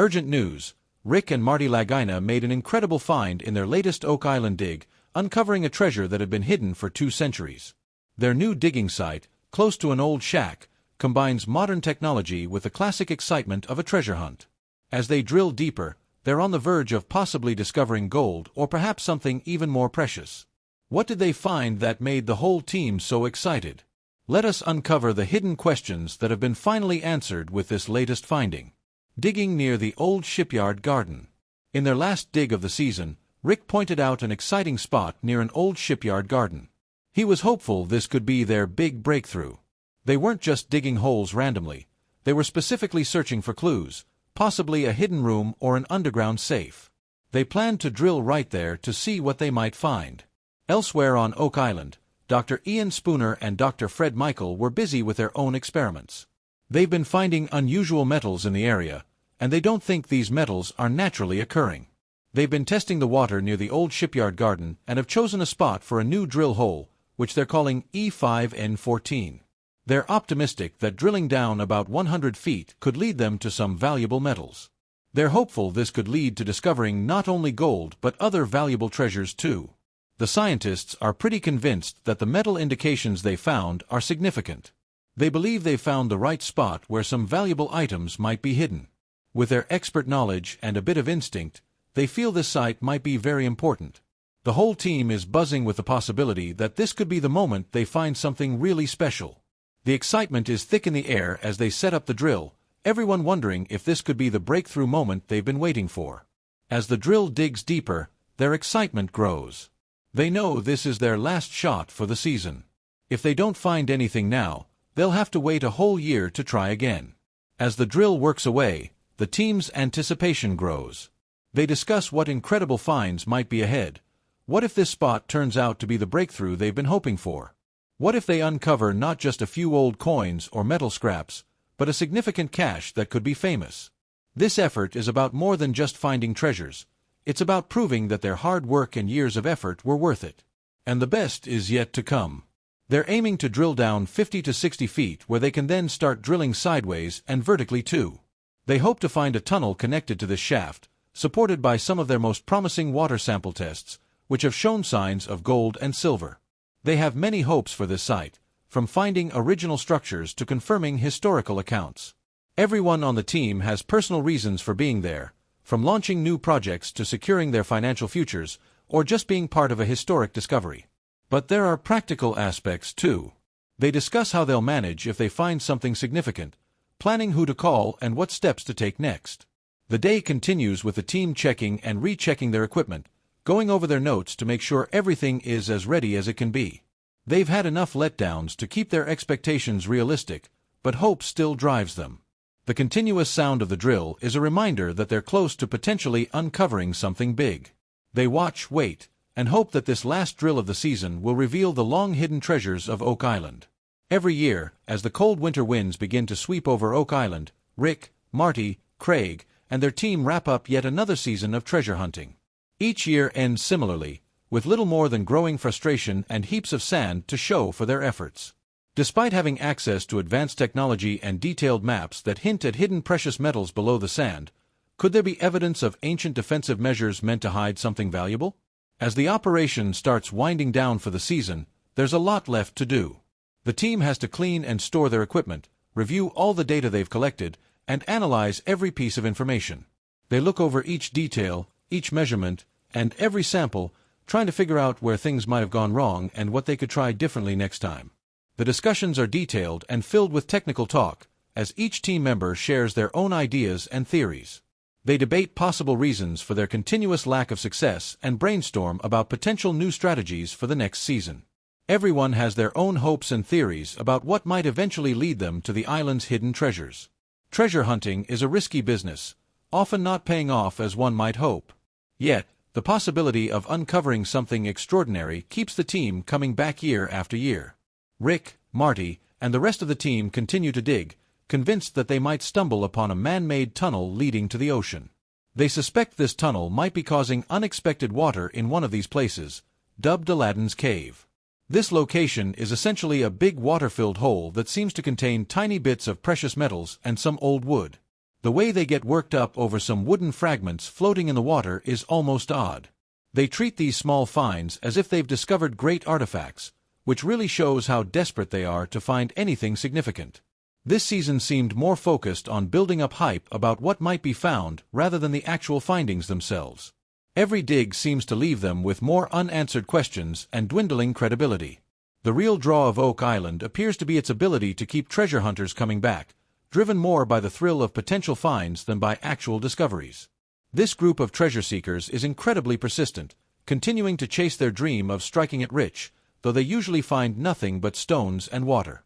Urgent news. Rick and Marty Lagina made an incredible find in their latest Oak Island dig, uncovering a treasure that had been hidden for 2 centuries. Their new digging site, close to an old shack, combines modern technology with the classic excitement of a treasure hunt. As they drill deeper, they're on the verge of possibly discovering gold or perhaps something even more precious. What did they find that made the whole team so excited? Let us uncover the hidden questions that have been finally answered with this latest finding. Digging near the old shipyard garden. In their last dig of the season, Rick pointed out an exciting spot near an old shipyard garden. He was hopeful this could be their big breakthrough. They weren't just digging holes randomly. They were specifically searching for clues, possibly a hidden room or an underground safe. They planned to drill right there to see what they might find. Elsewhere on Oak Island, Dr. Ian Spooner and Dr. Fred Michael were busy with their own experiments. They've been finding unusual metals in the area, and they don't think these metals are naturally occurring. They've been testing the water near the old shipyard garden and have chosen a spot for a new drill hole, which they're calling E5N14. They're optimistic that drilling down about 100 feet could lead them to some valuable metals. They're hopeful this could lead to discovering not only gold but other valuable treasures too. The scientists are pretty convinced that the metal indications they found are significant. They believe they found the right spot where some valuable items might be hidden. With their expert knowledge and a bit of instinct, they feel this site might be very important. The whole team is buzzing with the possibility that this could be the moment they find something really special. The excitement is thick in the air as they set up the drill, everyone wondering if this could be the breakthrough moment they've been waiting for. As the drill digs deeper, their excitement grows. They know this is their last shot for the season. If they don't find anything now, they'll have to wait a whole year to try again. As the drill works away, the team's anticipation grows. They discuss what incredible finds might be ahead. What if this spot turns out to be the breakthrough they've been hoping for? What if they uncover not just a few old coins or metal scraps, but a significant cache that could be famous? This effort is about more than just finding treasures. It's about proving that their hard work and years of effort were worth it. And the best is yet to come. They're aiming to drill down 50 to 60 feet where they can then start drilling sideways and vertically too. They hope to find a tunnel connected to this shaft, supported by some of their most promising water sample tests, which have shown signs of gold and silver. They have many hopes for this site, from finding original structures to confirming historical accounts. Everyone on the team has personal reasons for being there, from launching new projects to securing their financial futures, or just being part of a historic discovery. But there are practical aspects too. They discuss how they'll manage if they find something significant, planning who to call and what steps to take next. The day continues with the team checking and rechecking their equipment, going over their notes to make sure everything is as ready as it can be. They've had enough letdowns to keep their expectations realistic, but hope still drives them. The continuous sound of the drill is a reminder that they're close to potentially uncovering something big. They watch, wait, and hope that this last drill of the season will reveal the long-hidden treasures of Oak Island. Every year, as the cold winter winds begin to sweep over Oak Island, Rick, Marty, Craig, and their team wrap up yet another season of treasure hunting. Each year ends similarly, with little more than growing frustration and heaps of sand to show for their efforts. Despite having access to advanced technology and detailed maps that hint at hidden precious metals below the sand, could there be evidence of ancient defensive measures meant to hide something valuable? As the operation starts winding down for the season, there's a lot left to do. The team has to clean and store their equipment, review all the data they've collected, and analyze every piece of information. They look over each detail, each measurement, and every sample, trying to figure out where things might have gone wrong and what they could try differently next time. The discussions are detailed and filled with technical talk, as each team member shares their own ideas and theories. They debate possible reasons for their continuous lack of success and brainstorm about potential new strategies for the next season. Everyone has their own hopes and theories about what might eventually lead them to the island's hidden treasures. Treasure hunting is a risky business, often not paying off as one might hope. Yet, the possibility of uncovering something extraordinary keeps the team coming back year after year. Rick, Marty, and the rest of the team continue to dig, convinced that they might stumble upon a man-made tunnel leading to the ocean. They suspect this tunnel might be causing unexpected water in one of these places, dubbed Aladdin's Cave. This location is essentially a big water-filled hole that seems to contain tiny bits of precious metals and some old wood. The way they get worked up over some wooden fragments floating in the water is almost odd. They treat these small finds as if they've discovered great artifacts, which really shows how desperate they are to find anything significant. This season seemed more focused on building up hype about what might be found rather than the actual findings themselves. Every dig seems to leave them with more unanswered questions and dwindling credibility. The real draw of Oak Island appears to be its ability to keep treasure hunters coming back, driven more by the thrill of potential finds than by actual discoveries. This group of treasure seekers is incredibly persistent, continuing to chase their dream of striking it rich, though they usually find nothing but stones and water.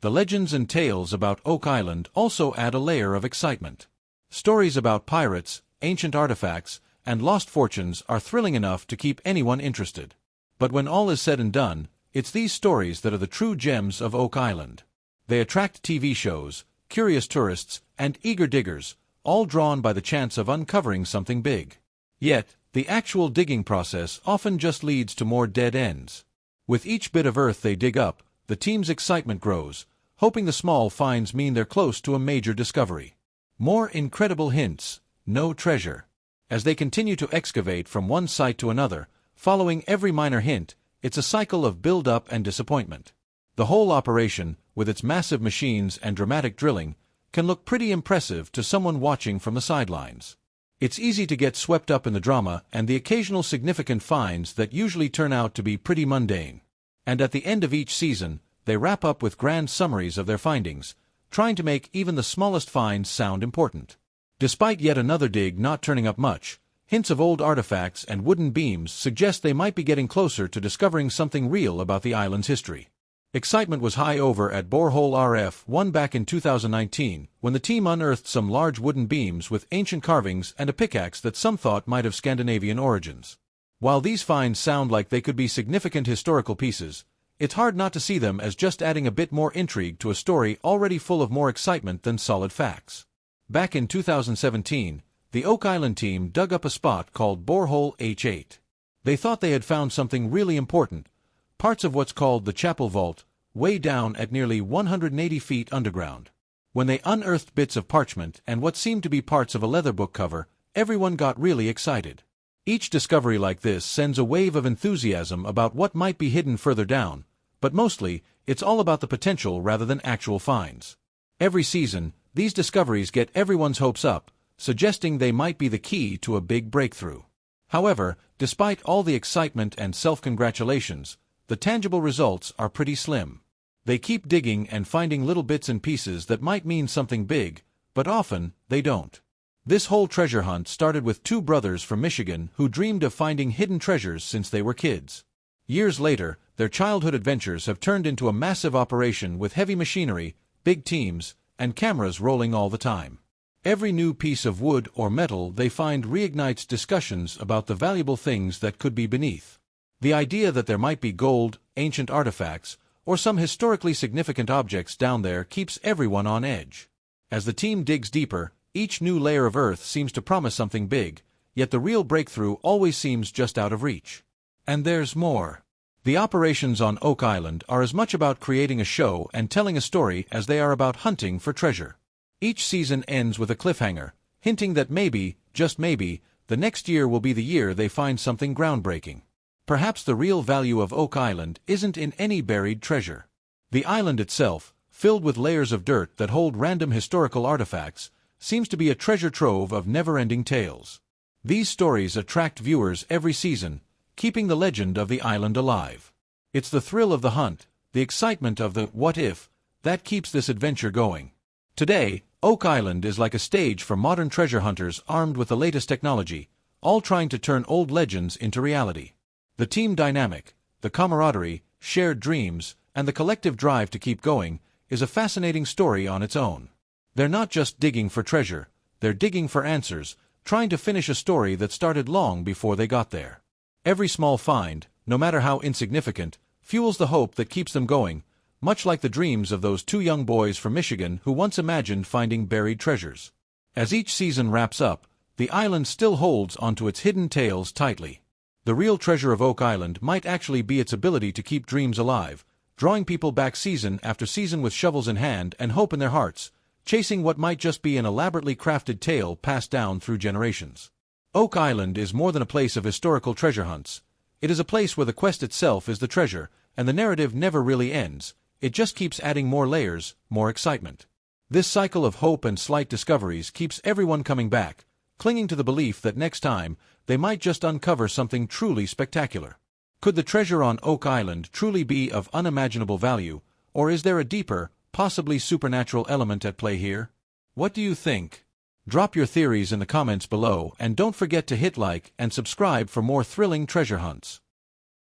The legends and tales about Oak Island also add a layer of excitement. Stories about pirates, ancient artifacts, and lost fortunes are thrilling enough to keep anyone interested. But when all is said and done, it's these stories that are the true gems of Oak Island. They attract TV shows, curious tourists, and eager diggers, all drawn by the chance of uncovering something big. Yet, the actual digging process often just leads to more dead ends. With each bit of earth they dig up, the team's excitement grows, hoping the small finds mean they're close to a major discovery. More incredible hints, no treasure. As they continue to excavate from one site to another, following every minor hint, it's a cycle of build-up and disappointment. The whole operation, with its massive machines and dramatic drilling, can look pretty impressive to someone watching from the sidelines. It's easy to get swept up in the drama and the occasional significant finds that usually turn out to be pretty mundane. And at the end of each season, they wrap up with grand summaries of their findings, trying to make even the smallest finds sound important. Despite yet another dig not turning up much, hints of old artifacts and wooden beams suggest they might be getting closer to discovering something real about the island's history. Excitement was high over at Borehole RF1 back in 2019, when the team unearthed some large wooden beams with ancient carvings and a pickaxe that some thought might have Scandinavian origins. While these finds sound like they could be significant historical pieces, it's hard not to see them as just adding a bit more intrigue to a story already full of more excitement than solid facts. Back in 2017, the Oak Island team dug up a spot called Borehole H8. They thought they had found something really important, parts of what's called the Chapel Vault, way down at nearly 180 feet underground. When they unearthed bits of parchment and what seemed to be parts of a leather book cover, everyone got really excited. Each discovery like this sends a wave of enthusiasm about what might be hidden further down, but mostly, it's all about the potential rather than actual finds. Every season, these discoveries get everyone's hopes up, suggesting they might be the key to a big breakthrough. However, despite all the excitement and self-congratulations, the tangible results are pretty slim. They keep digging and finding little bits and pieces that might mean something big, but often, they don't. This whole treasure hunt started with two brothers from Michigan who dreamed of finding hidden treasures since they were kids. Years later, their childhood adventures have turned into a massive operation with heavy machinery, big teams, and cameras rolling all the time. Every new piece of wood or metal they find reignites discussions about the valuable things that could be beneath. The idea that there might be gold, ancient artifacts, or some historically significant objects down there keeps everyone on edge. As the team digs deeper, each new layer of earth seems to promise something big, yet the real breakthrough always seems just out of reach. And there's more. The operations on Oak Island are as much about creating a show and telling a story as they are about hunting for treasure. Each season ends with a cliffhanger, hinting that maybe, just maybe, the next year will be the year they find something groundbreaking. Perhaps the real value of Oak Island isn't in any buried treasure. The island itself, filled with layers of dirt that hold random historical artifacts, seems to be a treasure trove of never-ending tales. These stories attract viewers every season, keeping the legend of the island alive. It's the thrill of the hunt, the excitement of the what if, that keeps this adventure going. Today, Oak Island is like a stage for modern treasure hunters armed with the latest technology, all trying to turn old legends into reality. The team dynamic, the camaraderie, shared dreams, and the collective drive to keep going is a fascinating story on its own. They're not just digging for treasure, they're digging for answers, trying to finish a story that started long before they got there. Every small find, no matter how insignificant, fuels the hope that keeps them going, much like the dreams of those two young boys from Michigan who once imagined finding buried treasures. As each season wraps up, the island still holds onto its hidden tales tightly. The real treasure of Oak Island might actually be its ability to keep dreams alive, drawing people back season after season with shovels in hand and hope in their hearts, chasing what might just be an elaborately crafted tale passed down through generations. Oak Island is more than a place of historical treasure hunts. It is a place where the quest itself is the treasure, and the narrative never really ends. It just keeps adding more layers, more excitement. This cycle of hope and slight discoveries keeps everyone coming back, clinging to the belief that next time, they might just uncover something truly spectacular. Could the treasure on Oak Island truly be of unimaginable value, or is there a deeper, possibly supernatural element at play here? What do you think? Drop your theories in the comments below and don't forget to hit like and subscribe for more thrilling treasure hunts.